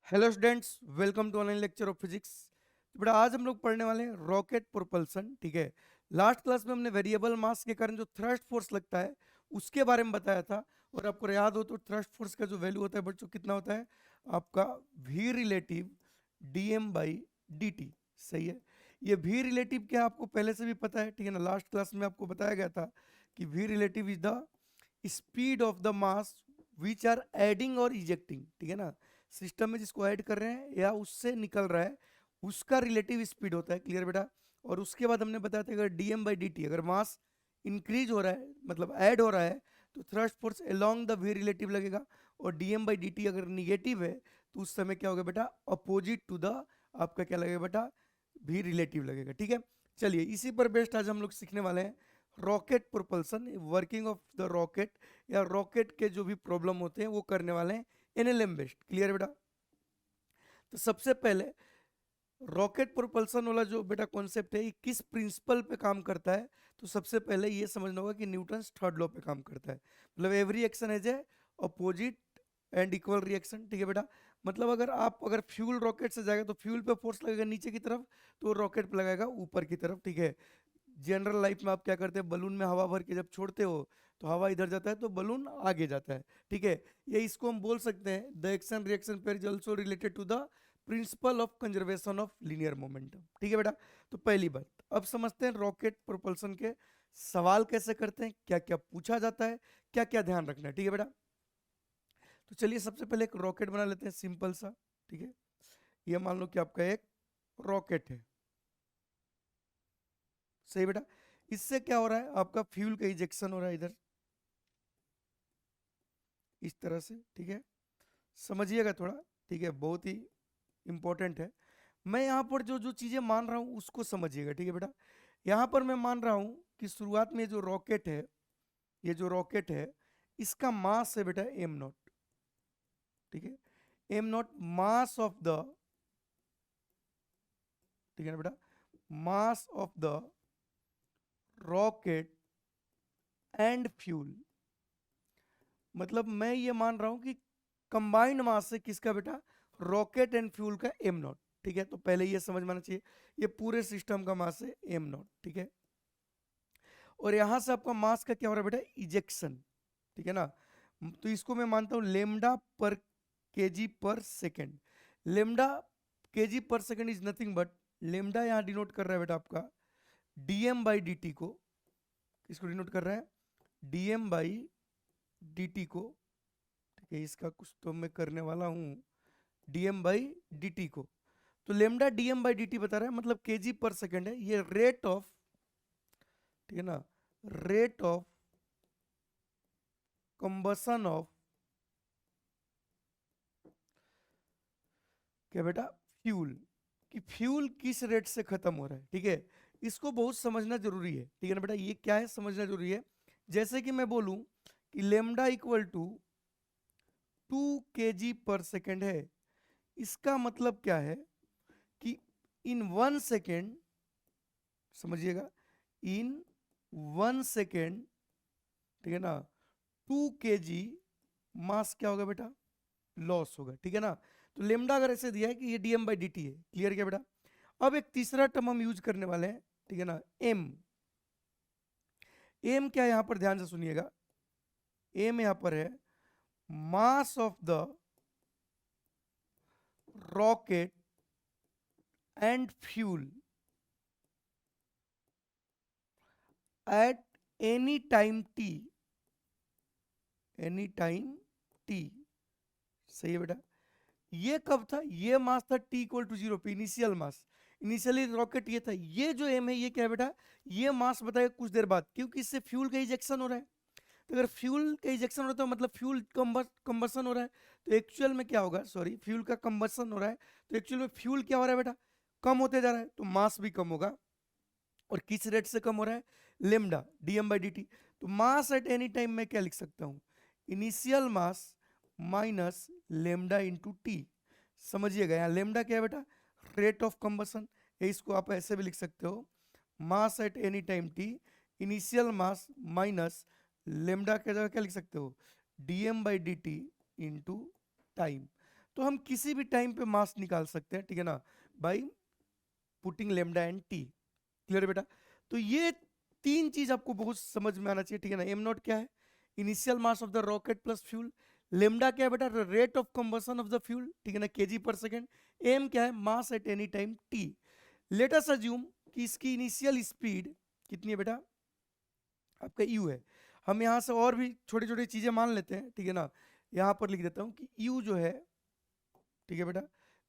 Hello students, welcome to online lecture of physics. तो बेटा आज हम लोग पढ़ने वाले हैं रॉकेट प्रोपल्सन। ठीक है, लास्ट क्लास में हमने वेरिएबल मास के कारण जो थ्रस्ट फोर्स लगता है उसके बारे में बताया था। और आपको याद हो तो थ्रस्ट फोर्स का जो वैल्यू होता है बच्चों कितना होता है आपका V relative D M by D T. सही है, ये वी रिलेटिव क्या आपको पहले से भी पता है। ठीक है ना, लास्ट क्लास में आपको बताया गया था कि V relative is the speed of the mass which are adding और इजेक्टिंग। ठीक है ना, सिस्टम में जिसको ऐड कर रहे हैं या उससे निकल रहा है उसका रिलेटिव स्पीड होता है। क्लियर बेटा। और उसके बाद हमने बताया था अगर D M by D T अगर मास इंक्रीज हो रहा है मतलब ऐड हो रहा है तो thrust force along the V relative लगेगा। और D M by D T अगर निगेटिव है तो उस समय क्या होगा बेटा, अपोजिट टू द आपका क्या लगेगा बेटा, वी रिलेटिव लगेगा। ठीक है, चलिए इसी पर बेस्ड आज हम लोग सीखने वाले हैं rocket propulsion, working of the rocket या रॉकेट के जो भी प्रॉब्लम होते हैं वो करने वाले हैं एनएलएम बेस्ड। क्लियर बेटा। तो सबसे पहले रॉकेट प्रोपल्सन वाला जो बेटा कॉन्सेप्ट है ये किस प्रिंसिपल पे काम करता है, तो सबसे पहले ये समझना होगा कि न्यूटन्स थर्ड लॉ पे काम करता है। मतलब every action has a opposite and equal reaction. ठीक है बेटा, मतलब अगर फ्यूल रॉकेट से जाएगा तो फ्यूल पे फोर्स लगेगा नीचे की तरफ, तो रॉकेट पे लगाएगा ऊपर की तरफ। ठीक है, जनरल लाइफ में आप क्या करते हैं, बलून में हवा भर के जब छोड़ते हो तो हवा इधर जाता है तो बलून आगे जाता है। ठीक है, ये इसको हम बोल सकते हैं the action reaction pair is also related to the principle of conservation of linear momentum. ठीक है बेटा, तो पहली बात अब समझते हैं रॉकेट प्रोपल्सन के सवाल कैसे करते हैं, क्या क्या पूछा जाता है, क्या क्या ध्यान रखना है। ठीक है बेटा, तो चलिए सबसे पहले एक रॉकेट बना लेते हैं सिंपल सा। ठीक है, ये मान लो कि आपका एक रॉकेट है। सही बेटा, इससे क्या हो रहा है आपका फ्यूल का इजेक्शन हो रहा है इधर इस तरह से। ठीक है, समझिएगा थोड़ा। ठीक है, बहुत ही इंपॉर्टेंट है। मैं यहाँ पर जो जो चीज़ें मान रहा हूँ उसको समझिएगा। ठीक है बेटा, यहाँ पर मैं मान रहा हूँ कि शुरुआत में जो रॉकेट है, ये जो रॉकेट है इसका मास है बेटा एम नॉट। ठीक है, M not mass of the, ठीक है ना बेटा, मास of the rocket and fuel. मतलब मैं ये मान रहा हूँ कि कंबाइंड मास है किसका बेटा, रॉकेट एंड फ्यूल का एम नॉट। ठीक है, तो पहले ये समझ में आना चाहिए ये पूरे सिस्टम का मास है एम नॉट। ठीक है, और यहां से आपका मास का क्या हो रहा है बेटा, इजेक्शन। ठीक है ना, तो इसको मैं मानता हूं लेमडा पर केजी पर सेकेंड। लेमडा केजी पर second is nothing but, lambda यहां डिनोट कर रहा है बेटा आपका डीएम बाई डी टी को। किसको डिनोट कर रहा है, डीएम बाई डी टी को। ठीक है, इसका कुछ तो मैं करने वाला हूं, डीएम बाई डी टी को। तो lambda DM by D T बता रहा है मतलब केजी पर सेकेंड है, ये रेट ऑफ, ठीक है ना, रेट ऑफ कंबसन ऑफ क्या बेटा, फ्यूल, कि फ्यूल किस रेट से खत्म हो रहा है। ठीक है, इसको बहुत समझना जरूरी है। ठीक है ना बेटा, ये क्या है समझना जरूरी है। जैसे कि मैं बोलूं कि लेमडा इक्वल टू 2 kg पर सेकेंड है, इसका मतलब क्या है कि इन 1 सेकेंड, समझिएगा, इन 1 सेकेंड, ठीक है ना, 2 kg मास क्या होगा बेटा, लॉस होगा। ठीक है ना, तो लेमडा अगर ऐसे दिया है कि ये डीएम बाई डी टी है। क्लियर क्या बेटा। अब एक तीसरा टर्म हम यूज करने वाले हैं। ठीक है ना, एम। एम क्या है यहां पर ध्यान से सुनिएगा, एम यहां पर है मास of the rocket and fuel eight any time T, any time T. सही है बेटा, ये कब था, ये मास था टी इक्वल टू जीरो पे, इनिशियल मास। इनिशियली रॉकेट ये था, ये जो एम है ये क्या है बेटा, ये मास बताएगा कुछ देर बाद, क्योंकि इससे फ्यूल का इजेक्शन हो रहा है। तो अगर फ्यूल का इजेक्शन हो रहा है तो मतलब फ्यूल कंबसन हो रहा है। तो एक्चुअल में क्या होगा, सॉरी, फ्यूल का कंबसन हो रहा है तो एक्चुअल में फ्यूल क्या हो रहा है बेटा, कम होते जा रहा है, तो मास भी कम होगा। और किस रेट से कम हो रहा है, lambda DM by D T. तो मास एट एनी टाइम मैं क्या लिख सकता हूँ, initial mass minus lambda into T. समझिएगा यहाँ लेमडा क्या है बेटा, रेट ऑफ कंबसन, इसको आप ऐसे भी लिख सकते हो, मास at any time T, initial mass minus lambda के जगह क्या लिख सकते हो, DM by D T into time. तो हम किसी भी टाइम पे मास निकाल सकते हैं, ठीक है ना, by putting lambda and T. Clear बेटा? तो ये तीन चीज आपको बहुत समझ में आना चाहिए, ठीक है ना। एम नॉट क्या है? Initial mass of the rocket plus fuel. Lambda क्या है बेटा? Rate of combustion of the fuel, ठीक है ना, केजी पर सेकेंड। एम क्या है? मास at any time T. Let us assume कि इसकी इनिशियल स्पीड कितनी है बेटा? आपका यू है। हम यहाँ से और भी छोटी छोटी चीजें मान लेते हैं, ठीक है ना। यहाँ पर लिख देता हूँ कि यू जो है, ठीक है बेटा,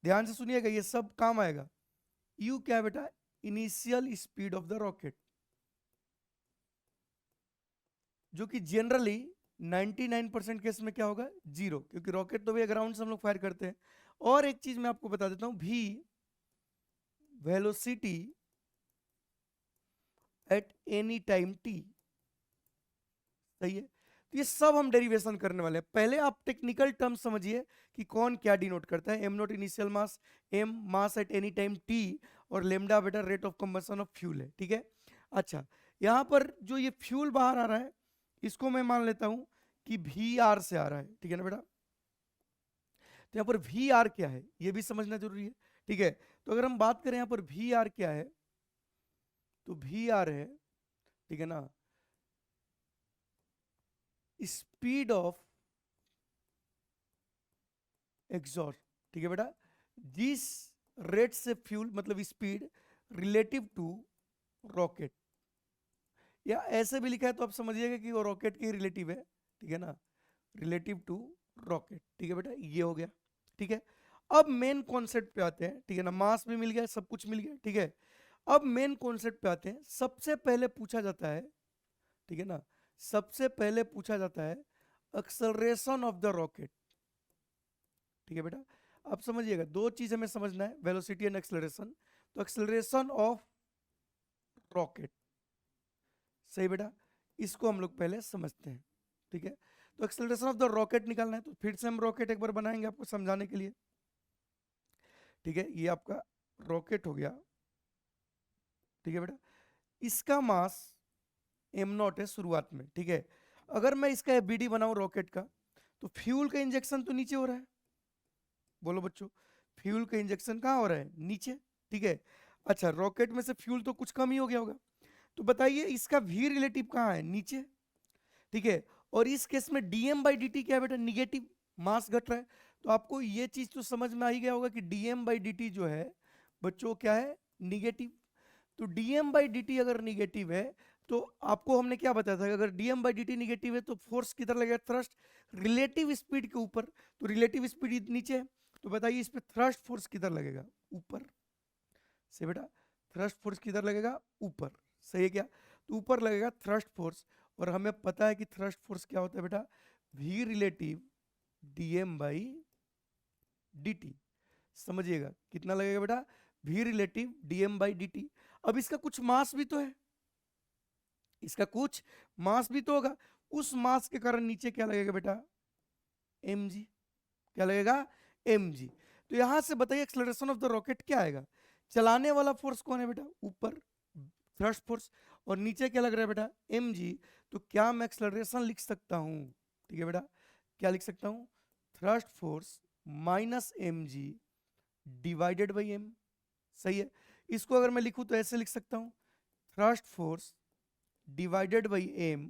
ध्यान से सुनिएगा, ये सब काम आएगा। यू क्या है बेटा? Initial speed of the rocket, जो कि जनरली 99% केस में क्या होगा? जीरो, क्योंकि रॉकेट तो भैया ग्राउंड से हम लोग फायर करते हैं। और एक चीज मैं आपको बता देता हूं, भी velocity at any time T. सही है? तो ये सब हम डेरिवेशन करने वाले हैं। पहले आप टेक्निकल टर्म समझिए कि कौन क्या डिनोट करता है। M not initial mass, M mass at any time T, और लेमडा बेटा rate of combustion of fuel है, ठीक है। अच्छा, यहाँ पर जो ये फ्यूल बाहर आ रहा है, इसको मैं मान लेता हूं कि वी आर से आ रहा है, ठीक है ना बेटा। तो यहाँ पर वी आर क्या है ये भी समझना जरूरी है, ठीक है। तो अगर हम बात करें यहाँ पर वी आर क्या है, तो वी आर है, ठीक है ना, स्पीड ऑफ एग्जॉस्ट, ठीक है बेटा। जिस रेट से फ्यूल मतलब स्पीड रिलेटिव टू रॉकेट, या ऐसे भी लिखा है तो आप समझिएगा कि वो रॉकेट के रिलेटिव है, ठीक है ना, रिलेटिव टू रॉकेट, ठीक है बेटा, ये हो गया, ठीक है। अब मेन कॉन्सेप्ट पे आते हैं, ठीक है ना, मास भी मिल गया, सब कुछ मिल गया, ठीक है। अब मेन कॉन्सेप्ट पे आते हैं। सबसे पहले पूछा जाता है, ठीक है ना, सबसे पहले पूछा जाता है एक्सेलरेशन ऑफ द रॉकेट, ठीक है बेटा। अब समझिएगा, दो चीज हमें समझना है, वेलोसिटी एंड एक्सेलरेशन। तो एक्सेलरेशन ऑफ रॉकेट, सही बेटा, इसको हम लोग पहले समझते हैं, ठीक है। तो एक्सेलरेशन ऑफ द रॉकेट निकालना है, तो फिर से हम रॉकेट एक बार बनाएंगे आपको समझाने के लिए, ठीक है। ये आपका रॉकेट हो गया, ठीक है बेटा। इसका मास एम नॉट है शुरुआत में, ठीक है। अगर मैं इसका बीडी बनाऊं रॉकेट का, तो फ्यूल का इंजेक्शन तो नीचे हो रहा है, बोलो बच्चों, फ्यूल का इंजेक्शन कहाँ हो रहा है? नीचे, ठीक है। अच्छा, रॉकेट में से फ्यूल तो कुछ कम ही हो गया होगा, तो बताइए इसका वी रिलेटिव कहाँ है? नीचे, ठीक है। और इस केस में डीएम बाई डी टी क्या है बेटा? निगेटिव, मास घट रहा है। तो आपको ये चीज तो समझ में आ ही गया होगा कि डीएम बाई डी टी जो है बच्चों क्या है? निगेटिव। तो डीएम बाई डी टी अगर निगेटिव है, तो आपको हमने क्या बताया था, अगर DM by D T negative है तो फोर्स किधर लगेगा? थ्रस्ट रिलेटिव स्पीड के ऊपर। तो रिलेटिव स्पीड नीचे है, तो बताइए इस पे थ्रस्ट फोर्स किधर लगेगा? ऊपर से बेटा। थ्रस्ट फोर्स किधर लगेगा? ऊपर। सही है क्या? तो ऊपर लगेगा थ्रस्ट फोर्स, और हमें पता है कि थ्रस्ट फोर्स क्या होता है बेटा? V relative DM by D T. समझिएगा कितना लगेगा बेटा? V relative DM by D T. अब इसका कुछ मास भी तो है, इसका कुछ मास भी तो होगा, उस मास के कारण नीचे क्या लगेगा बेटा? M G. क्या लगेगा? M G. तो यहां से बताइए एक्सेलरेशन ऑफ द रॉकेट क्या आएगा? चलाने वाला फोर्स कौन है बेटा? ऊपर, थ्रस्ट फोर्स, और नीचे क्या लग रहा है बेटा? M G. तो क्या मैं एक्सेलरेशन लिख सकता हूं? ठीक है बेटा, क्या लिख सकता हूं? Thrust force minus M G divided by M. सही है। इसको अगर मैं लिखूं तो ऐसे लिख सकता हूं, thrust force divided by M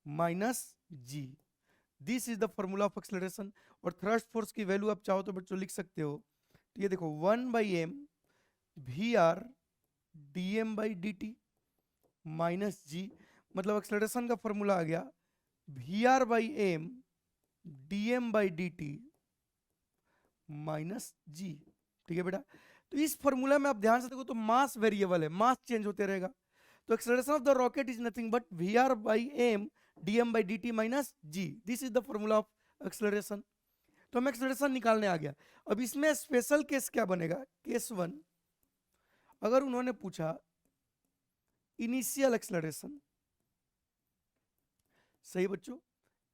minus G. This is the formula of acceleration. और थ्रस्ट फोर्स की वैल्यू आप चाहो तो बच्चों लिख सकते हो, तो ये देखो 1/m V R D M by D T minus G, मतलब एक्सेलरेशन का फॉर्मूला आ गया V R by M D M by D T minus G. ठीक है बेटा। तो इस फॉर्मूला में आप ध्यान से देखो तो मास वेरिएबल है, मास चेंज होते रहेगा। तो acceleration of the rocket is nothing but V R by M dm by dt minus G. This is the formula of acceleration. तो हम एक्सेलरेशन निकालने आ गया। अब इसमें स्पेशल केस क्या बनेगा? केस वन, अगर उन्होंने पूछा इनिशियल एक्सेलरेशन, सही बच्चों,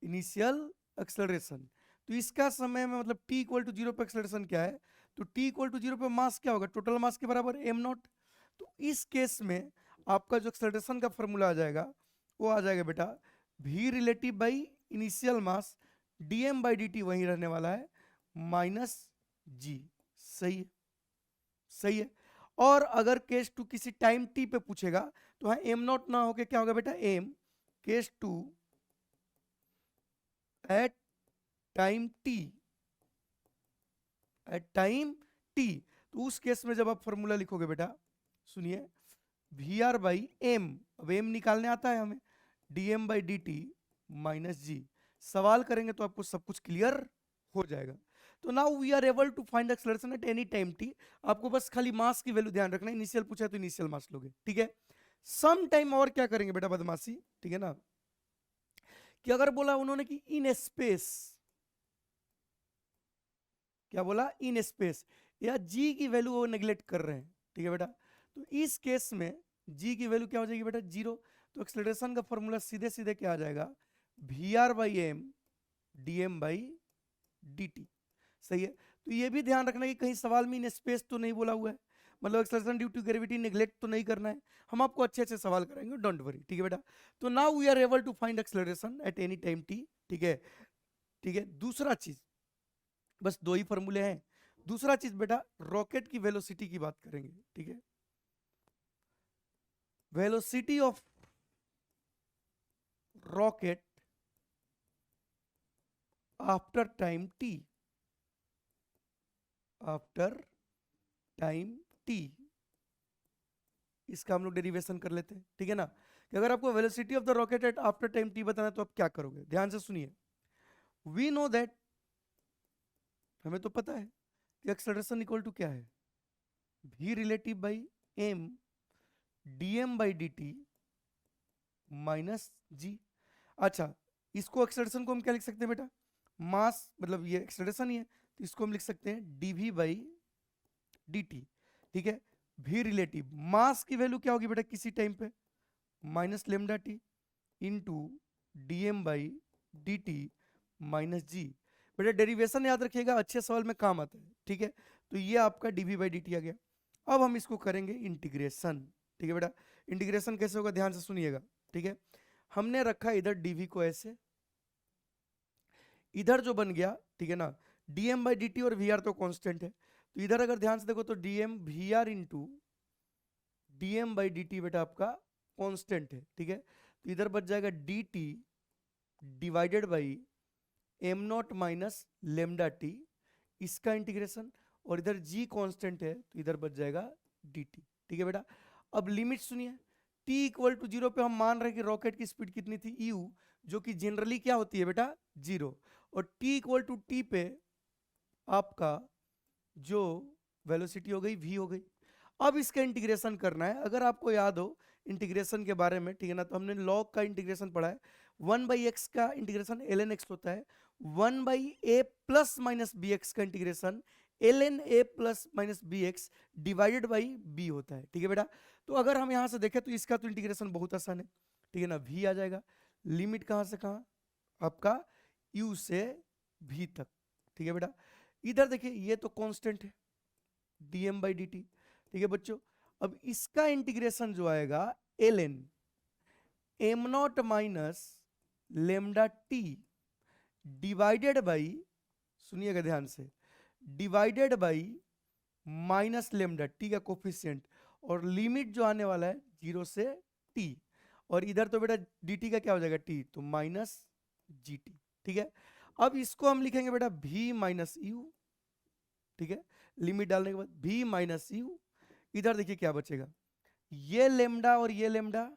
इनिशियल एक्सेलरेशन, तो इसका समय में मतलब t इक्वल टू जीरो पे एक्सेलरेशन क्या है? तो t इक्वल टू जीरो पे मास क्या होगा? टोटल मास के बराबर एम नॉट। तो इस केस में आपका जो एक्सेलरेशन का फॉर्मूला आ जाएगा वो आ जाएगा बेटा v relative by initial mass dm by dt वही रहने वाला है माइनस जी। सही है, सही है। और अगर केस टू किसी टाइम टी पे पूछेगा तो हाँ एम नॉट ना होके क्या होगा बेटा, M case two at time T, at time T. तो उस केस में जब आप फॉर्मूला लिखोगे बेटा, सुनिए, वी आर बाई एम, अब एम निकालने आता है हमें, D M by D T minus G. सवाल करेंगे तो आपको सब कुछ क्लियर हो जाएगा। तो now we are able to find acceleration at any time T. आपको बस खाली मास की वैल्यू ध्यान रखना है, इनिशियल पूछा है तो इनिशियल मास लोगे, ठीक है। सम टाइम और क्या करेंगे बेटा बदमाशी, ठीक है ना, कि अगर बोला उन्होंने कि इन स्पेस, क्या बोला, इन स्पेस, या जी की वैल्यू वो नेग्लेक्ट कर रहे हैं, ठीक है बेटा। तो इस केस में जी की वैल्यू क्या हो जाएगी बेटा, जीरो। तो एक्सेलरेशन का फॉर्मूला सीधे सीधे क्या आ जाएगा, V R by M D M by D T. सही है। तो ये भी ध्यान रखना कि कहीं सवाल में इन स्पेस तो नहीं बोला हुआ है, मतलब acceleration due to gravity neglect तो नहीं करना है। हम आपको अच्छे अच्छे सवाल कराएंगे, डोंट वरी, ठीक है बेटा। तो now we are able to find acceleration at any time T, ठीक है, ठीक है। दूसरा चीज, बस दो ही फॉर्मूले हैं। दूसरा चीज बेटा, रॉकेट की वेलोसिटी की बात करेंगे, ठीक है। Velocity of rocket after time T, after time T, इसका हम लोग डेरिवेशन कर लेते हैं, ठीक है ना। कि अगर आपको velocity of the rocket at after time T बताना है तो आप क्या करोगे, ध्यान से सुनिए। वी नो दैट, हमें तो पता है कि एक्सेलरेशन इक्वल टू क्या है, v relative by M D M by D T minus G. अच्छा, इसको एक्सेलरेशन को हम क्या लिख सकते हैं बेटा, मास, मतलब ये एक्सेलरेशन ही है, तो इसको हम लिख सकते हैं डीवी बाई डी टी, ठीक है। v रिलेटिव मास की वैल्यू क्या होगी बेटा किसी टाइम पे, minus lambda T into D M by D T minus G. बेटा डेरिवेशन याद रखिएगा, अच्छे सवाल में काम आता है, ठीक है। तो ये आपका डीवी बाई डी टी आ गया। अब हम इसको करेंगे इंटीग्रेशन, ठीक है बेटा। इंटीग्रेशन कैसे होगा, ध्यान से सुनिएगा, ठीक है। हमने रखा इधर डीवी को ऐसे, इधर जो बन गया, ठीक है ना, डीएम बाई डी टी और वी आर तो कांस्टेंट है, तो इधर अगर ध्यान से देखो तो DM V R into DM by D T बेटा आपका कांस्टेंट है, ठीक है। तो इधर बच जाएगा D T divided by M not minus lambda T, इसका इंटीग्रेशन, और इधर जी कांस्टेंट है तो इधर बच जाएगा डी टी, ठीक है बेटा। अब लिमिट सुनिए, टी इक्वल टू जीरो पे हम मान रहे हैं कि रॉकेट की स्पीड कितनी थी, यू, जो कि जनरली क्या होती है बेटा, जीरो। और टी इक्वल टू टी पे आपका जो वेलोसिटी हो गई वी हो गई। अब इसका इंटीग्रेशन करना है, अगर आपको याद हो इंटीग्रेशन के बारे में, ठीक है ना, तो हमने लॉग का इंटीग्रेशन पढ़ा है, 1/x का इंटीग्रेशन ln x होता है, 1/a plus minus B X का integration ln a plus minus B X divided by B होता है, ठीक है बेटा। तो अगर हम यहाँ से देखें तो इसका तो इंटीग्रेशन बहुत आसान है, ठीक है ना, v आ जाएगा, लिमिट कहाँ से कहाँ, आपका u से v तक, ठीक है बेटा। इधर देखिए ये तो कांस्टेंट है dm बाई डी टी, ठीक है बच्चों। अब इसका इंटीग्रेशन जो आएगा ln M not minus lambda T divided by, सुनिएगा ध्यान से, divided by minus lambda T का कोफिशिएंट, और लिमिट जो आने वाला है 0 से t, और इधर तो बेटा dt का क्या हो जाएगा t, तो माइनस जी टी, ठीक है। अब इसको हम लिखेंगे बेटा v माइनस यू, ठीक है, लिमिट डालने के बाद v माइनस यू। इधर देखिए क्या बचेगा, ये लेमडा और ये लेमडा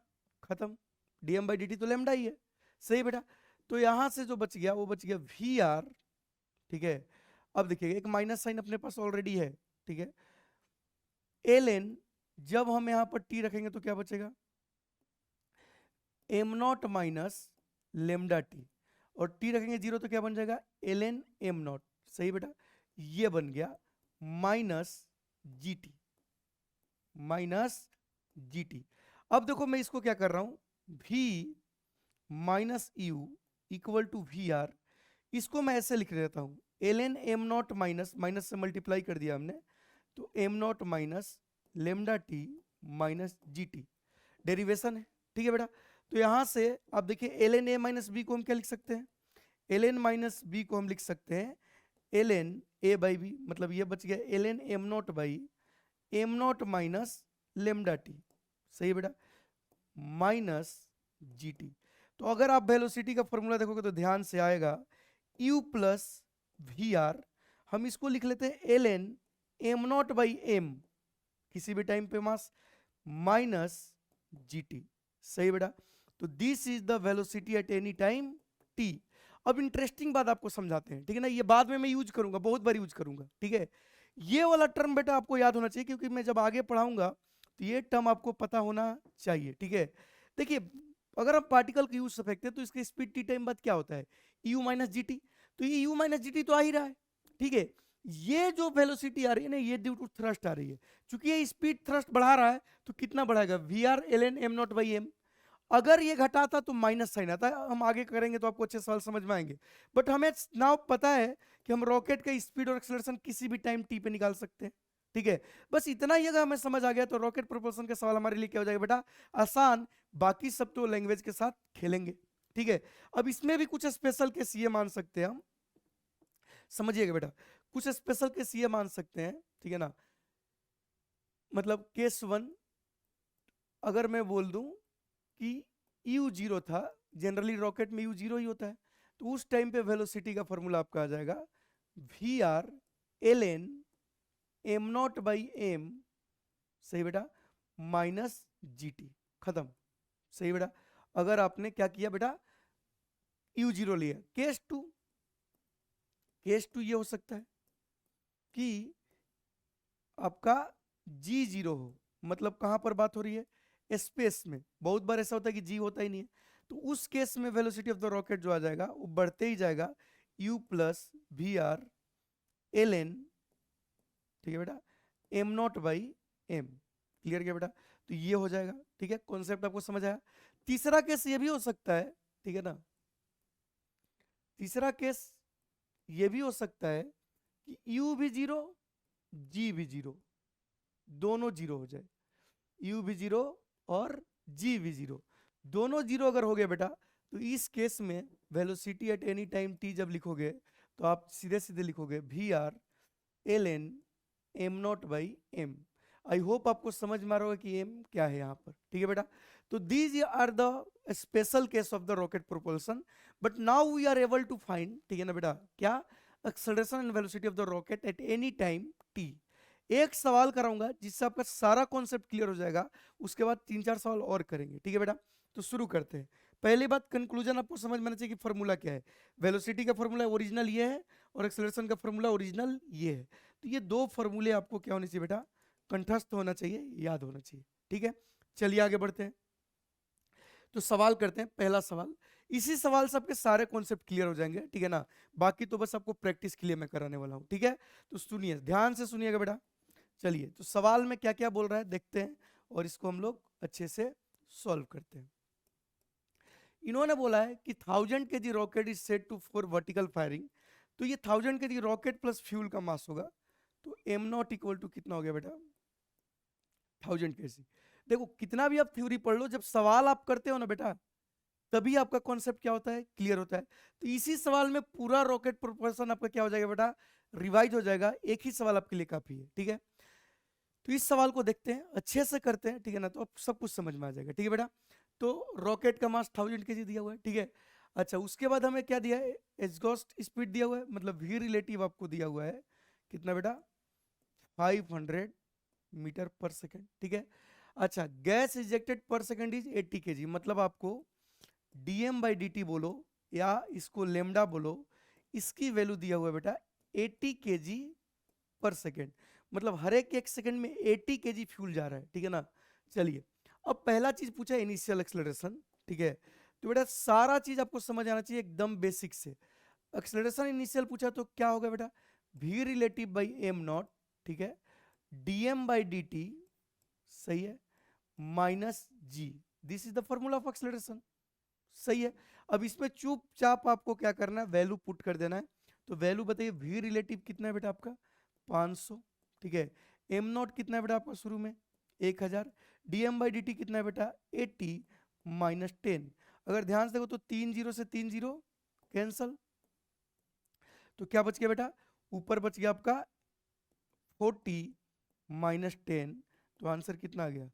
खत्म, dm बाई dt तो लेमडा ही है, सही बेटा। तो यहां से जो बच गया वो बच गया वी आर, ठीक है। अब देखिए एक माइनस साइन अपने पास ऑलरेडी है, ठीक है, ln, जब हम यहां पर t रखेंगे तो क्या बचेगा, M not minus lambda T, और t रखेंगे 0 तो क्या बन जाएगा ln एम नॉट, सही बेटा, ये बन गया minus G T, minus G T. अब देखो मैं इसको क्या कर रहा हूं, v minus U equal to V R, इसको मैं ऐसे लिख देता हूं, ln M not minus, minus से मल्टीप्लाई कर दिया हमने, तो M not minus lambda T minus G T, derivation है, ठीक है बेटा। तो यहां से आप देखिए ln a माइनस बी को हम क्या लिख सकते हैं, ln माइनस बी को हम लिख सकते हैं L N A by B, मतलब ये बच गया L N M not by M not minus lambda T, सही बेटा, माइनस जी टी। तो अगर आप वेलोसिटी का फॉर्मूला देखोगे तो ध्यान से आएगा यू प्लस वी आर, हम इसको लिख लेते हैं L N M not by M किसी भी टाइम पे मास माइनस जी टी, सही बेटा। तो this is the velocity at any time T. अब इंटरेस्टिंग बात आपको समझाते हैं, ठीक है ना, ये बाद में मैं यूज करूंगा, बहुत बार यूज करूंगा, ठीक है। ये वाला टर्म बेटा आपको याद होना चाहिए, क्योंकि मैं जब आगे पढ़ाऊंगा तो ये टर्म आपको पता होना चाहिए, ठीक है। देखिए, अगर हम पार्टिकल का यूज फेंकते हैं तो इसके स्पीड टी टाइम बाद क्या होता है, यू माइनस जी टी। तो ये यू माइनस जी टी तो आ ही रहा है, ठीक है। ये जो वेलोसिटी आ रही है ना, ये ड्यू टू थ्रस्ट आ रही है। चूंकि ये स्पीड थ्रस्ट बढ़ा रहा है तो कितना बढ़ाएगा, V R L N M not by M. अगर ये घटाता तो माइनस साइन आता है, हम आगे करेंगे तो आपको अच्छे सवाल समझ में आएंगे। बट हमें नाउ पता है कि हम रॉकेट का स्पीड और एक्सेलरेशन किसी भी टाइम टी पे निकाल सकते हैं, ठीक है। बस इतना ही अगर हमें समझ आ गया तो रॉकेट प्रोपल्शन के सवाल हमारे लिए क्या हो जाएगा बेटा, आसान। बाकी सब तो लैंग्वेज के साथ खेलेंगे, ठीक है। अब इसमें भी कुछ स्पेशल केस ये मान सकते हैं हम, समझिएगा बेटा, कुछ स्पेशल केस ये मान सकते हैं, ठीक है ना। मतलब केस वन, अगर मैं बोल दूं कि यू जीरो था, जनरली रॉकेट में यू जीरो ही होता है, तो उस टाइम पे वेलोसिटी का फॉर्मूला आपका आ जाएगा V R L N M not by M, सही बेटा, माइनस जी टी, खत्म, सही बेटा। अगर आपने क्या किया बेटा, यू जीरो लिया। केस टू, केस टू ये हो सकता है कि आपका जी जीरो हो, मतलब कहां पर बात हो रही है, स्पेस में। बहुत बार ऐसा होता है कि जी होता ही नहीं है, तो उस केस में वेलोसिटी ऑफ द रॉकेट जो आ जाएगा वो बढ़ते ही जाएगा, U plus V R L N, ठीक है बेटा, M not by M. Clear किया बेटा, तो ये हो जाएगा, ठीक है। कॉन्सेप्ट आपको समझ आया। तीसरा केस ये भी हो सकता है, ठीक है ना, तीसरा केस ये भी हो सकता है कि यू भी जीरो जी भी जीरो, दोनों जीरो हो जाए, यू भी जीरो और जी भी जीरो, दोनों जीरो अगर हो गया बेटा, तो इस केस में velocity at any time T जब लिखोगे तो आप सीधे सीधे लिखोगे V R L N M not by M. I hope आपको समझ में आ रहा होगा कि एम क्या है यहाँ पर, ठीक है बेटा। तो these are the special case of the rocket propulsion, but now we are able to find, ठीक है ना बेटा, क्या, acceleration and velocity of the rocket at any time T. एक सवाल कराऊंगा जिससे आपका सारा कॉन्सेप्ट क्लियर हो जाएगा, उसके बाद 3-4 सवाल और करेंगे, ठीक है बेटा। तो शुरू करते हैं। पहली बात, कंक्लूजन आपको समझ में आना चाहिए कि फॉर्मूला क्या है। वेलोसिटी का फॉर्मूला ओरिजिनल ये है और एक्सेलरेशन का फॉर्मूला ओरिजिनल ये है। तो ये दो फॉर्मूले आपको क्या होने चाहिए बेटा, कंठस्थ होना चाहिए, याद होना चाहिए, ठीक है। चलिए आगे बढ़ते हैं, तो सवाल करते हैं। पहला सवाल, इसी सवाल से आपके सारे कॉन्सेप्ट क्लियर हो जाएंगे, ठीक है ना। बाकी तो बस आपको प्रैक्टिस के लिए मैं कराने वाला हूं, ठीक है। तो सुनिए, ध्यान से सुनिएगा बेटा। चलिए, तो सवाल में क्या क्या बोल रहा है देखते हैं और इसको हम लोग अच्छे से सॉल्व करते हैं। इन्होंने बोला है कि 1000 kg rocket is set to for vertical firing. तो ये 1000 kg रॉकेट प्लस फ्यूल का मास होगा, तो एम नॉट इक्वल टू कितना हो गया बेटा, 1000 kg। देखो, कितना भी आप थ्योरी पढ़ लो, जब सवाल आप करते हो ना बेटा, तभी आपका कॉन्सेप्ट क्या होता है, क्लियर होता है। तो इसी सवाल में पूरा रॉकेट प्रोपल्सन आपका क्या हो जाएगा बेटा, रिवाइज हो जाएगा। एक ही सवाल आपके लिए काफी है, ठीक है। तो इस सवाल को देखते हैं, अच्छे से करते हैं, ठीक है ना, तो अब सब कुछ समझ में आ जाएगा, ठीक है बेटा। तो रॉकेट का मास 1000 kg दिया हुआ है, ठीक है। अच्छा, उसके बाद हमें क्या दिया है, एग्जॉस्ट स्पीड दिया हुआ है, मतलब वी रिलेटिव आपको दिया हुआ है कितना बेटा, 500 मीटर पर सेकेंड, ठीक है। अच्छा, गैस इजेक्टेड पर सेकेंड इज 80 kg, मतलब आपको dm बाई dt बोलो या इसको लेमडा बोलो, इसकी वैल्यू दिया हुआ है बेटा 80 kg पर सेकेंड, मतलब हर एक सेकंड में 80 kg फ्यूल जा रहा है, ठीक है ना। चलिए, अब पहला चीज पूछा है इनिशियल एक्सेलरेशन, ठीक है। तो बेटा सारा चीज आपको समझ आना चाहिए एकदम बेसिक से। एक्सेलरेशन इनिशियल पूछा तो क्या होगा बेटा, v relative by M naught, ठीक है, dm बाई dt, सही है, minus G, this is the formula of acceleration, सही है। अब इसमें चुपचाप आपको क्या करना है, वैल्यू पुट कर देना है। तो वैल्यू बताइए, v रिलेटिव कितना है बेटा आपका 500, ठीक है। एम नॉट कितना है बेटा आपका शुरू में 1000, डीएम बाई डी टी कितना है बेटा 80 माइनस 10। अगर ध्यान से देखो तो 3 0 से 3 0 कैंसल, तो क्या बच गया बेटा ऊपर बच गया आपका 40 माइनस 10, तो आंसर कितना आ गया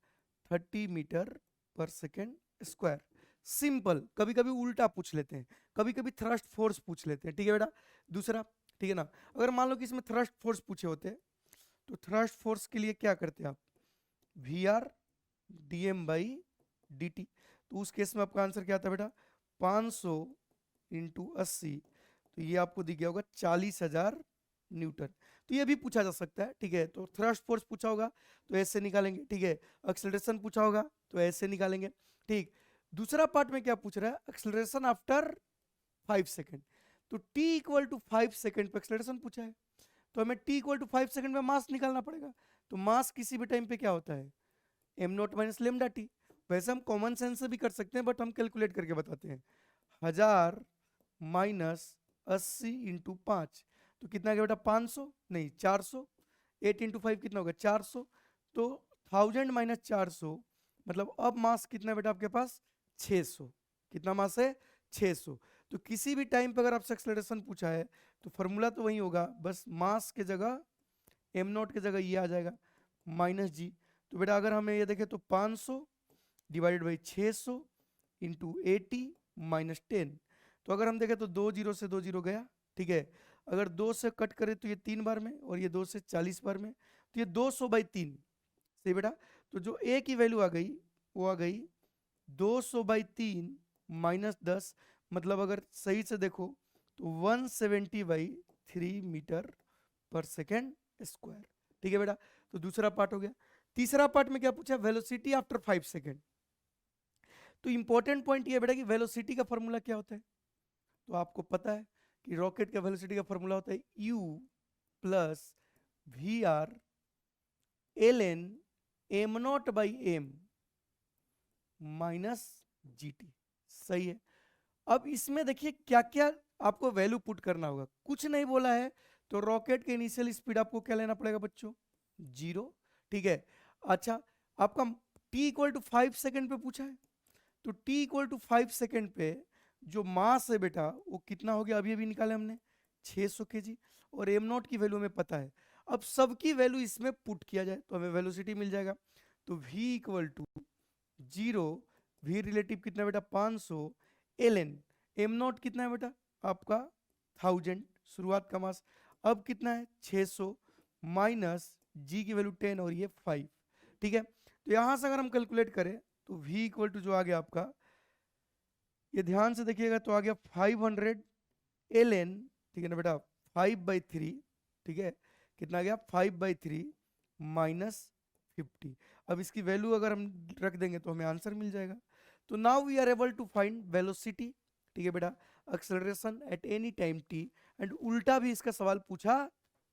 30 metre per second square. Simple. कभी कभी उल्टा पूछ लेते हैं, कभी कभी थ्रस्ट फोर्स पूछ लेते हैं, ठीक है बेटा। दूसरा, ठीक है ना, अगर मान लो कि इसमें थ्रस्ट फोर्स पूछे होते तो थ्रस्ट फोर्स के लिए क्या करते आप, V R D M by D T. तो उस केस में आपका आंसर क्या आता बेटा 500 इंटू 80, तो ये आपको दिख गया होगा 40,000 न्यूटन। तो ये भी पूछा जा सकता है, ठीक है। तो थ्रस्ट फोर्स पूछा होगा तो ऐसे निकालेंगे, ठीक है। एक्सेलरेशन पूछा होगा तो ऐसे निकालेंगे, ठीक। दूसरा पार्ट में क्या पूछ रहा है, एक्सेलरेशन आफ्टर 5 सेकेंड। तो t इक्वल टू 5 सेकेंड पे एक्सेलरेशन पूछा है, तो हमें t इक्वल टू 5 सेकेंड में मास निकालना पड़ेगा। तो मास किसी भी टाइम पे क्या होता है M not minus lambda T. वैसे हम कॉमन सेंस से भी कर सकते हैं, बट हम कैलकुलेट करके बताते हैं। 1000 माइनस 80 इंटू 5, तो कितना गया बेटा 500 नहीं 400। 8 इंटू 5 कितना होगा 400, तो 1000 माइनस 400 मतलब अब मास कितना है बेटा आपके पास 600। कितना मास है 600। तो किसी भी टाइम पे अगर आपसे एक्सेलरेशन पूछा है तो फॉर्मूला तो वही होगा, बस मास के जगह एम नॉट की जगह ये आ जाएगा माइनस जी। तो बेटा अगर हमें ये देखें तो 500 डिवाइडेड बाई 600 इंटू 80 माइनस 10। तो अगर हम देखें तो 2 जीरो से 2 जीरो गया, ठीक है। अगर 2 से कट करें तो ये 3 बार में, और ये 2 से 40 बार में, तो ये 200 बाई 3 सही बेटा। तो जो ए की वैल्यू आ गई वो आ गई 200 बाई 3 माइनस 10, मतलब अगर सही से देखो तो 170 by 3 metre per second square, ठीक है बेटा। तो दूसरा पार्ट हो गया। तीसरा पार्ट में क्या पूछा, वेलोसिटी आफ्टर 5 सेकेंड। तो इंपॉर्टेंट पॉइंट ये बेटा कि वेलोसिटी का फॉर्मूला क्या होता है, तो आपको पता है कि रॉकेट का वेलोसिटी का फॉर्मूला होता है u plus V R L N M not by M minus G T. सही है। अब इसमें देखिए क्या क्या आपको वैल्यू पुट करना होगा, कुछ नहीं बोला है। तो रॉकेट के इनिशियल स्पीड आपको क्या लेना पड़ेगा बच्चों 0, ठीक है। अच्छा, आपका t इक्वल टू 5 सेकेंड पे पूछा है, तो t इक्वल टू 5 सेकेंड पे जो मास है बेटा वो कितना हो गया, अभी अभी निकाले हमने 600 kg, और एम नॉट की वैल्यू में पता है। अब सबकी वैल्यू इसमें पुट किया जाए तो हमें वेलोसिटी मिल जाएगा। तो v equal to 0, v relative कितना बेटा 500, एल एन एम नॉट कितना है बेटा आपका 1000 शुरुआत का मास, अब कितना है 600 माइनस जी की वैल्यू 10 और ये 5, ठीक है। तो यहां से अगर हम कैलकुलेट करें तो v इक्वल टू जो आ गया आपका, ये ध्यान से देखिएगा तो आ गया 500 एल एन, ठीक है ना बेटा 5/3, ठीक है। कितना आ गया 5/3 माइनस 50। अब इसकी वैल्यू अगर हम रख देंगे तो हमें आंसर मिल जाएगा। तो now we are able to find velocity, ठीक है बेटा, acceleration at any time T, and उल्टा भी इसका सवाल पूछा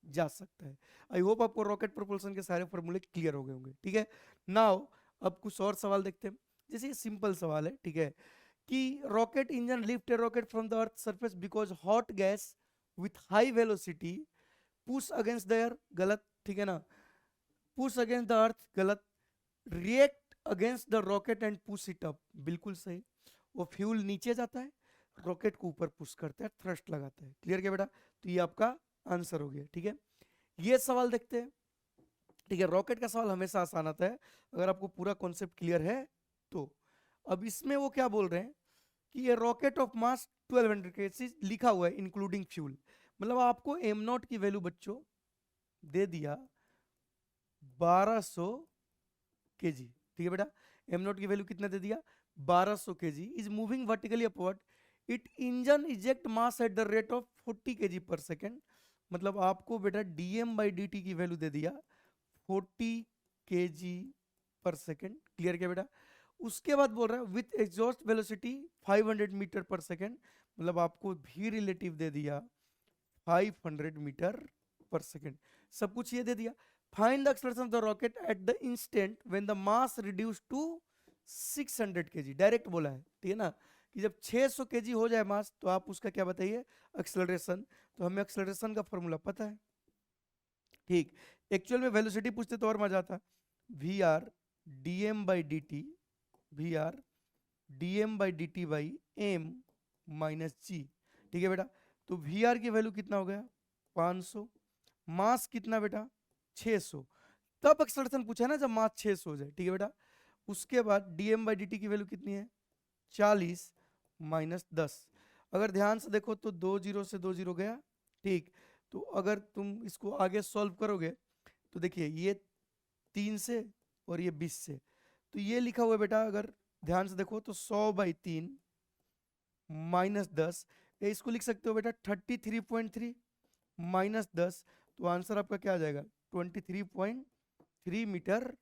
जा सकता है। आई होप आपको रॉकेट प्रोपल्शन के सारे फॉर्मूले क्लियर हो गए होंगे, ठीक है। नाउ अब कुछ और सवाल देखते हैं। जैसे ये सिंपल सवाल है, ठीक है, कि rocket engine lift A rocket from the earth surface because hot gas with high velocity push against the air, गलत, ठीक है ना। पुश अगेंस्ट द अर्थ, गलत। React against the rocket and push it up, बिल्कुल सही। वो fuel नीचे जाता है, रॉकेट को ऊपर पुश करता है, थ्रस्ट लगाता है। क्लियर क्या बेटा, तो ये आपका आंसर हो गया, ठीक है। ये सवाल देखते हैं, ठीक है। रॉकेट का सवाल हमेशा आसान आता है अगर आपको पूरा कॉन्सेप्ट क्लियर है तो। अब इसमें वो क्या बोल रहे हैं कि ये रॉकेट ऑफ मास 1200 के लिखा हुआ है इंक्लूडिंग फ्यूल, मतलब आपको एम नॉट की वैल्यू बच्चों दे दिया 1200 kg, ठीक है बेटा। एम नॉट की वैल्यू कितना दे दिया 1200 kg, is moving vertically upward, it engine eject mass at the rate of 40 kg पर सेकेंड। मतलब आपको बेटा dm बाई dt की वैल्यू दे दिया 40 kg पर सेकेंड। क्लियर क्या बेटा। उसके बाद बोल रहा है with exhaust velocity 500 metre per second, मतलब आपको भी रिलेटिव दे दिया 500 मीटर पर सेकेंड। सब कुछ ये दे दिया। Find the acceleration of the rocket at the instant when the mass reduce to 600 kg, direct बोला है, ठीक है ना, कि जब 600 kg हो जाए मास तो आप उसका क्या बताइए एक्सेलरेशन। तो हमें एक्सेलरेशन का फॉर्मूला पता है, ठीक। एक्चुअल में वेलोसिटी पूछते तो और मजा आता, V R D M by D T, V R D M by D T by M minus G, ठीक है बेटा। तो वी आर की वैल्यू कितना हो गया 500, मास कितना बेटा 600। तब एक्सलरेशन पूछा है ना जब मास 600 हो जाए, ठीक है बेटा। उसके बाद dm/dt की वैल्यू कितनी है 40 माइनस 10। अगर ध्यान से देखो तो 2 0 से 2 0 गया, ठीक। तो अगर तुम इसको आगे सॉल्व करोगे तो देखिए ये 3 से और ये 20 से, तो ये लिखा हुआ है बेटा, अगर ध्यान से देखो तो 100/3 माइनस 10, इसको लिख सकते हो बेटा 33.3 माइनस 10, तो आंसर आपका क्या आ जाएगा 23.3 मीटर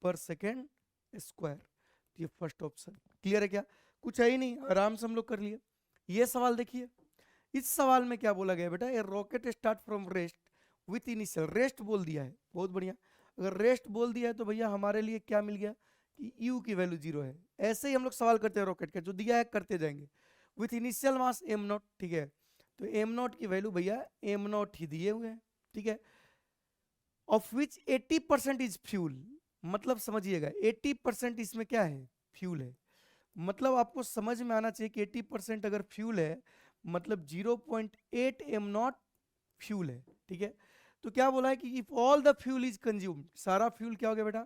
पर सेकेंड स्क्वायर। ये फर्स्ट ऑप्शन क्लियर है क्या? कुछ है ही नहीं, आराम से हम लोग कर लिए। ये सवाल देखिए, इस सवाल में क्या बोला गया बेटा, a rocket start from rest with initial, rest बोल दिया है, बहुत बढ़िया। अगर रेस्ट बोल दिया है तो भैया हमारे लिए क्या मिल गया कि यू की वैल्यू 0 है। ऐसे ही हम लोग सवाल करते हैं रॉकेट का, जो दिया है करते जाएंगे। विथ इनिशियल मास m0, ठीक है, तो m0 की वैल्यू भैया m0 ही दिए हुए हैं, ठीक है। ऑफ विच 80% इज फ्यूल, मतलब समझिएगा 80% इसमें क्या है फ्यूल है। मतलब आपको समझ में आना चाहिए कि 80% अगर फ्यूल है मतलब 0.8 m0 फ्यूल है, ठीक है। तो क्या बोला है कि if all the fuel is consumed, सारा फ्यूल क्या हो गया बेटा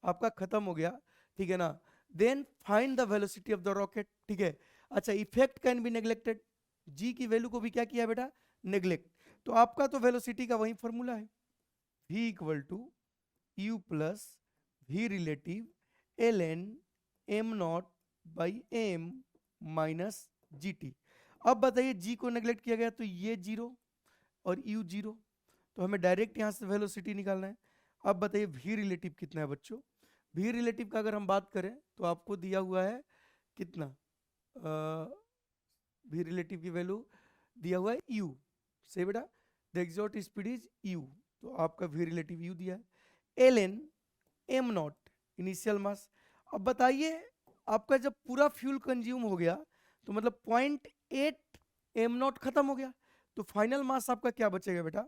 आपका खत्म हो गया, ठीक है ना, then find the velocity of the rocket, ठीक है। अच्छा, effect can be neglected, G की वैल्यू को भी क्या किया बेटा नेग्लेक्ट। तो आपका तो वेलोसिटी का वही फॉर्मूला है, v equal to U plus V relative L N M not by M minus G T. अब बताइए जी को नेग्लेक्ट किया गया तो ये 0 और यू 0, तो हमें डायरेक्ट यहाँ से वेलोसिटी निकालना है। अब बताइए वी रिलेटिव कितना है बच्चों, वी रिलेटिव का अगर हम बात करें तो आपको दिया हुआ है कितना, वी रिलेटिव की वैल्यू दिया हुआ है यू, सही बेटा, the exhaust speed is U, तो आपका वी रिलेटिव यू दिया है। L N M not initial mass. अब बताइए आपका जब पूरा फ्यूल कंज्यूम हो गया तो मतलब 0.8 एम नॉट खत्म हो गया, तो फाइनल मास आपका क्या बचेगा बेटा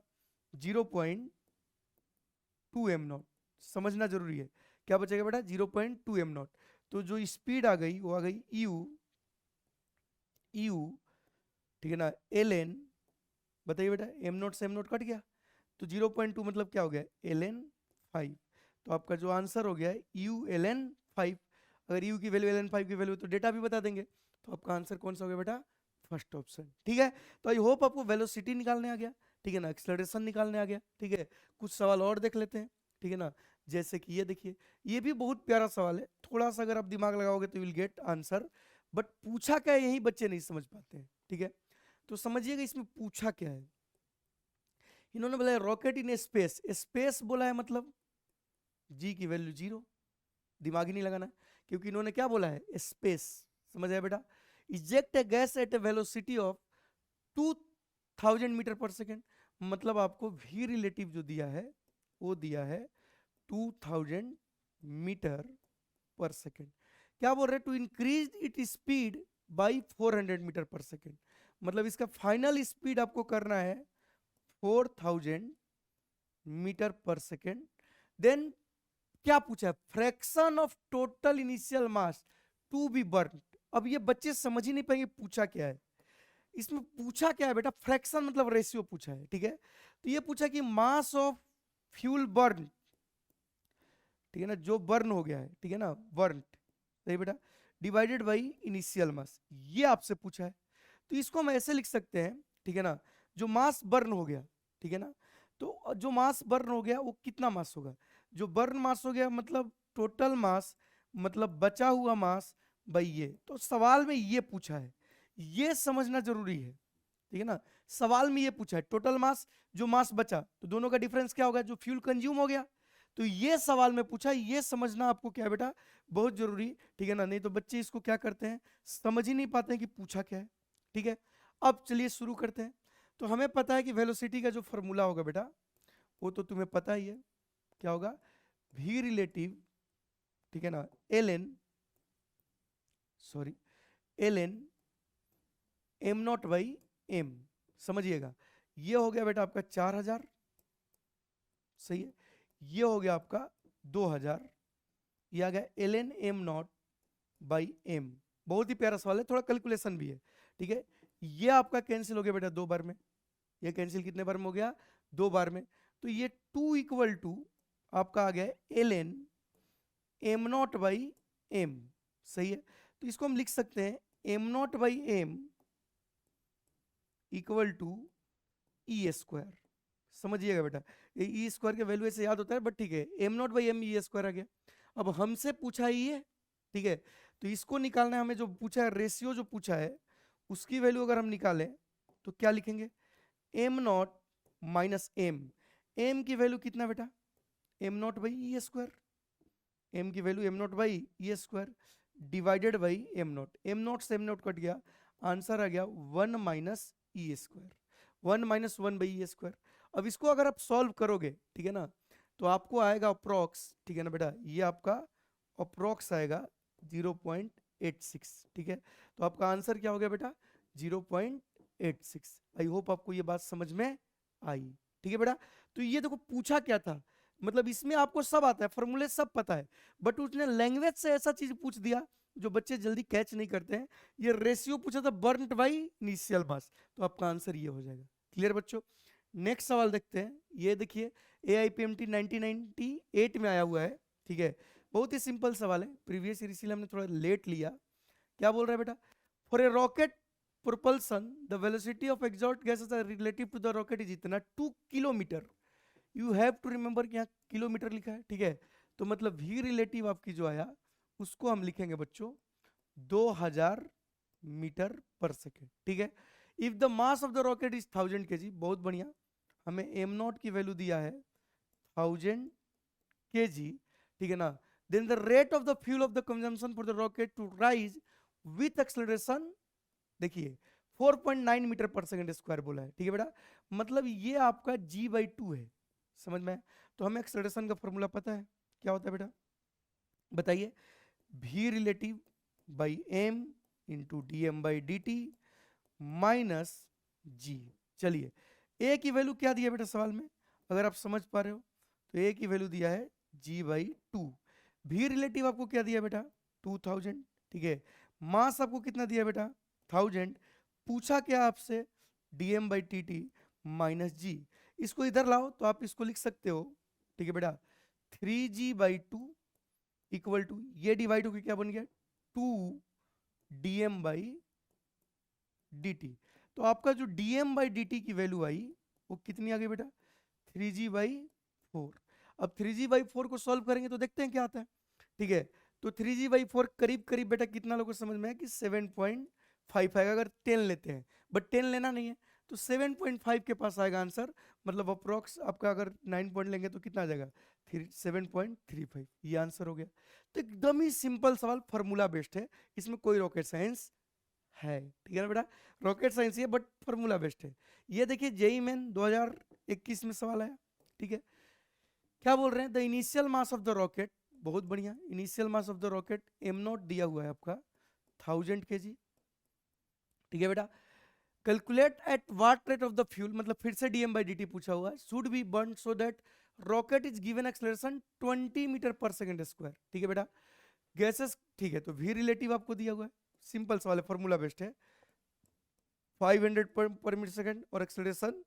0.2 एम नॉट। समझना जरूरी है, क्या बचेगा बेटा 0.2 एम नॉट। तो जो स्पीड आ गई वो आ गई यू यू, ठीक है ना, एल एन, बताइए बेटा एम नॉट से एम नॉट कट गया तो 0.2 मतलब क्या हो गया एल एन 5। तो आपका जो आंसर हो गया है यू एल एन 5। अगर यू की वैल्यू एल एन 5 की वैल्यू तो डेटा भी बता देंगे, तो आपका आंसर कौन सा हो गया बेटा फर्स्ट ऑप्शन, ठीक है। तो आई होप आपको वेलोसिटी निकालने आ गया, ठीक है ना, एक्सेलरेशन निकालने आ गया, ठीक है। कुछ सवाल और देख लेते हैं, ठीक है ना, जैसे कि ये देखिए, ये भी बहुत प्यारा सवाल है, थोड़ा सा अगर आप दिमाग लगाओगे तो विल गेट आंसर, बट पूछा क्या है यही बच्चे नहीं समझ पाते हैं, ठीक है। तो समझिएगा इसमें पूछा क्या है, इन्होंने बोला रॉकेट इन स्पेस, स्पेस बोला है मतलब जी की वैल्यू 0, दिमाग ही नहीं लगाना, क्योंकि इन्होंने क्या बोला है स्पेस, समझ आया बेटा। Eject a gas at a velocity of 2000 metre per second, मतलब आपको वी रिलेटिव जो दिया है वो दिया है 2000 मीटर पर सेकेंड। क्या बोल रहे हैं to increase it speed by 400 metre per second, मतलब इसका फाइनल स्पीड आपको करना है 4000 मीटर पर सेकेंड। देन क्या पूछा है fraction of total initial mass to be burn. अब ये बच्चे समझ ही नहीं पाएंगे पूछा क्या है, इसमें पूछा क्या है बेटा फ्रैक्शन मतलब रेशियो पूछा है, ठीक है। तो ये पूछा कि मास ऑफ फ्यूल बर्न, ठीक है ना, जो बर्न हो गया है, ठीक है ना, बर्न, सही बेटा, डिवाइडेड बाई इनिशियल मास, ये आपसे पूछा है। तो इसको हम ऐसे लिख सकते हैं, ठीक है ना, जो मास बर्न हो गया, ठीक है ना, तो जो मास बर्न हो गया वो कितना मास होगा, जो बर्न मास हो गया मतलब टोटल मास, मतलब बचा हुआ मास भाई ये, तो सवाल में ये पूछा है, ये समझना जरूरी है, ठीक है ना। सवाल में ये पूछा है टोटल मास, जो मास बचा तो दोनों का डिफरेंस क्या होगा, जो फ्यूल कंज्यूम हो गया, तो ये सवाल में पूछा, ये समझना आपको क्या है बेटा बहुत जरूरी, ठीक है ना, नहीं तो बच्चे इसको क्या करते हैं समझ ही नहीं पाते हैं कि पूछा क्या है, ठीक है। अब चलिए शुरू करते हैं। तो हमें पता है कि वेलोसिटी का जो फॉर्मूला होगा बेटा वो तो तुम्हें पता ही है, क्या होगा वी रिलेटिव, ठीक है ना, L N, sorry L N M not by M, समझिएगा, ये हो गया बेटा आपका 4000, सही है, ये हो गया आपका 2000, ये आ गया L N M not by M. बहुत ही प्यारा सवाल है, थोड़ा कैलकुलेशन भी है, ठीक है। ये आपका कैंसिल हो गया बेटा 2 बार में, ये कैंसिल कितने बार में हो गया, 2 बार में। तो ये 2 इक्वल टू आपका आ गया ln m naught by m, सही है। तो इसको हम लिख सकते हैं m naught by m equal to E square. समझिएगा बेटा, ये ई स्क्वायर के वैल्यू ऐसे याद होता है, बट ठीक है, M not by M E square आ गया। अब हमसे पूछा ही है, ठीक है, तो इसको निकालना है हमें। जो पूछा है रेशियो जो पूछा है उसकी वैल्यू अगर हम निकालें तो क्या लिखेंगे, एम नॉट माइनस एम की वैल्यू कितना बेटा, M not by E square, M की value M not by E square divided by M not से एम नॉट कट गया, आंसर आ गया 1 minus E square, 1 minus 1 by E square. अब इसको अगर आप सॉल्व करोगे, ठीक है ना, तो आपको आएगा अप्रोक्स, ठीक है ना बेटा, ये आपका अप्रोक्स आएगा 0.86, ठीक है। तो आपका आंसर क्या हो गया बेटा, 0.86। आई होप आपको ये बात समझ में आई, ठीक है बेटा। तो ये देखो पूछा क्या था, मतलब इसमें आपको सब आता है, फॉर्मूले सब पता है, बट उसने लैंग्वेज से ऐसा चीज पूछ दिया जो बच्चे जल्दी कैच नहीं करते हैं। ये रेशियो पूछा था बर्न्ट बाई इनिशियल मास, तो आपका आंसर ये हो जाएगा। क्लियर बच्चों, नेक्स्ट सवाल देखते हैं। ये देखिए AIPMT 1998 में आया हुआ है, ठीक है, बहुत ही सिंपल सवाल है, प्रीवियस ईयर इसीलिए हमने थोड़ा लेट लिया। क्या बोल रहा है बेटा, for a rocket propulsion the velocity of exhaust gases are relative to the rocket is इतना 2 kilometre. You have to remember कि यहाँ किलोमीटर लिखा है, ठीक है, तो मतलब v रिलेटिव आपकी जो आया उसको हम लिखेंगे बच्चों 2000 मीटर पर सेकेंड, ठीक है। If the mass of the rocket is 1000 kg, बहुत बढ़िया, हमें एम नॉट की वैल्यू दिया है 1000 kg, ठीक है ना। Then the rate of the fuel of the consumption for the rocket to rise with acceleration, देखिए 4.9 मीटर पर सेकेंड स्क्वायर बोला है, ठीक है बेटा, मतलब ये आपका g/2 है, समझ में। तो हमें एक्सेलरेशन का फॉर्मूला पता है, क्या होता है बेटा, बताइए, v relative by m into D M by D T minus G. चलिए a की वैल्यू क्या दिया बेटा सवाल में, अगर आप समझ पा रहे हो तो a की वैल्यू दिया है g/2, v रिलेटिव आपको क्या दिया बेटा 2000, ठीक है, मास आपको कितना दिया बेटा 1000, पूछा क्या आपसे dm by T T minus G. इसको इधर लाओ तो आप इसको लिख सकते हो, ठीक है बेटा, 3g/2 इक्वल टू ये डिवाइड होकर क्या बन गया 2 dm बाई डी टी। तो आपका जो dm बाई डी टी की वैल्यू आई वो कितनी आ गई बेटा 3g/4। अब 3g/4 को सॉल्व करेंगे तो देखते हैं क्या आता है, ठीक है। तो 3g/4 करीब करीब बेटा कितना लोगों को समझ में है कि 7.5 आएगा अगर 10 लेते हैं, बट 10 लेना नहीं है तो 7.5 के पास आएगा आंसर, मतलब अप्रोक्स आपका अगर 9 पॉइंट लेंगे तो कितना आ जाएगा 7.35, ये आंसर हो गया। तो एकदम ही सिंपल सवाल, फार्मूला बेस्ड है, इसमें कोई रॉकेट साइंस है, ठीक है ना बेटा, रॉकेट साइंस ये बट फार्मूला बेस्ड है। ये देखिए जेईई मेन 2021 में सवाल आया, ठीक है, क्या बोल रहे हैं, the initial mass of the rocket, बहुत बढ़िया, initial mass of the rocket M naught दिया हुआ है आपका 1000 kg, ठीक है बेटा, calculate at what rate of the fuel, मतलब फिर से डीएम बाई डी पूछा हुआ है, should be burn so that rocket is given acceleration 20 metre per second square, ठीक है बेटा, गैसेस, ठीक है, तो वी रिलेटिव आपको दिया हुआ है, सिंपल सवाल है, फॉर्मूला बेस्ड है, 500 पर मीटर सेकेंड और एक्सेलरेशन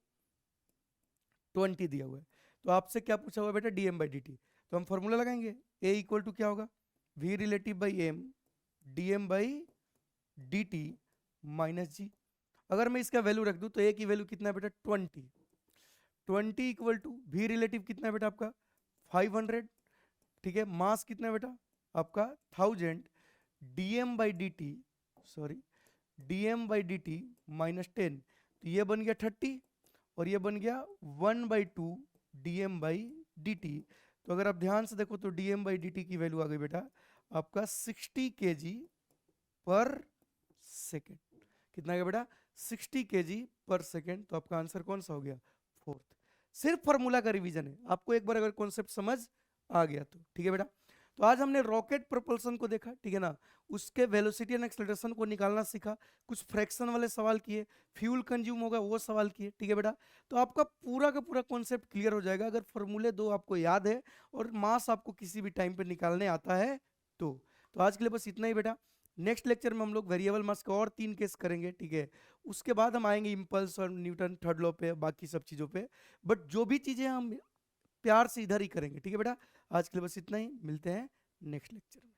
20 दिया हुआ है। तो आपसे क्या पूछा हुआ है बेटा डीएम बाई डी टी, तो हम फॉर्मूला लगाएंगे, ए इक्वल टू क्या होगा V relative by M DM by D T minus G. अगर मैं इसका वैल्यू रख दूं तो ए की वैल्यू कितना है बेटा 20 इक्वल टू वी रिलेटिव कितना है बेटा आपका 500, ठीक है, मास कितना है बेटा आपका 1000, DM by D T, sorry DM by D T minus 10, तो ये बन गया 30 और ये बन गया 1/2 डीएम बाई डी टी। तो अगर आप ध्यान से देखो तो डीएम बाई डी टी की वैल्यू आ गई बेटा आपका 60 kg पर सेकेंड, कितना गया बेटा 60 kg पर सेकेंड। तो आपका आंसर कौन सा हो गया फोर्थ। सिर्फ फॉर्मूला का रिवीजन है, आपको एक बार अगर कॉन्सेप्ट समझ आ गया तो ठीक है बेटा। तो आज हमने रॉकेट प्रोपल्सन को देखा, ठीक है ना, उसके वेलोसिटी एंड एक्सेलरेशन को निकालना सीखा, कुछ फ्रैक्शन वाले सवाल किए, फ्यूल कंज्यूम होगा वो सवाल किए, ठीक है बेटा। तो आपका पूरा का पूरा कॉन्सेप्ट क्लियर हो जाएगा अगर फॉर्मूले दो आपको याद है और मास आपको किसी भी टाइम पे निकालने आता है तो आज के लिए बस इतना ही बेटा। नेक्स्ट लेक्चर में हम लोग वेरिएबल मास के और 3 केस करेंगे, ठीक है। उसके बाद हम आएंगे इम्पल्स और न्यूटन थर्ड लॉ पे, बाकी सब चीज़ों पे। बट जो भी चीज़ें हम प्यार से इधर ही करेंगे, ठीक है बेटा। आज के लिए बस इतना ही, मिलते हैं नेक्स्ट लेक्चर में।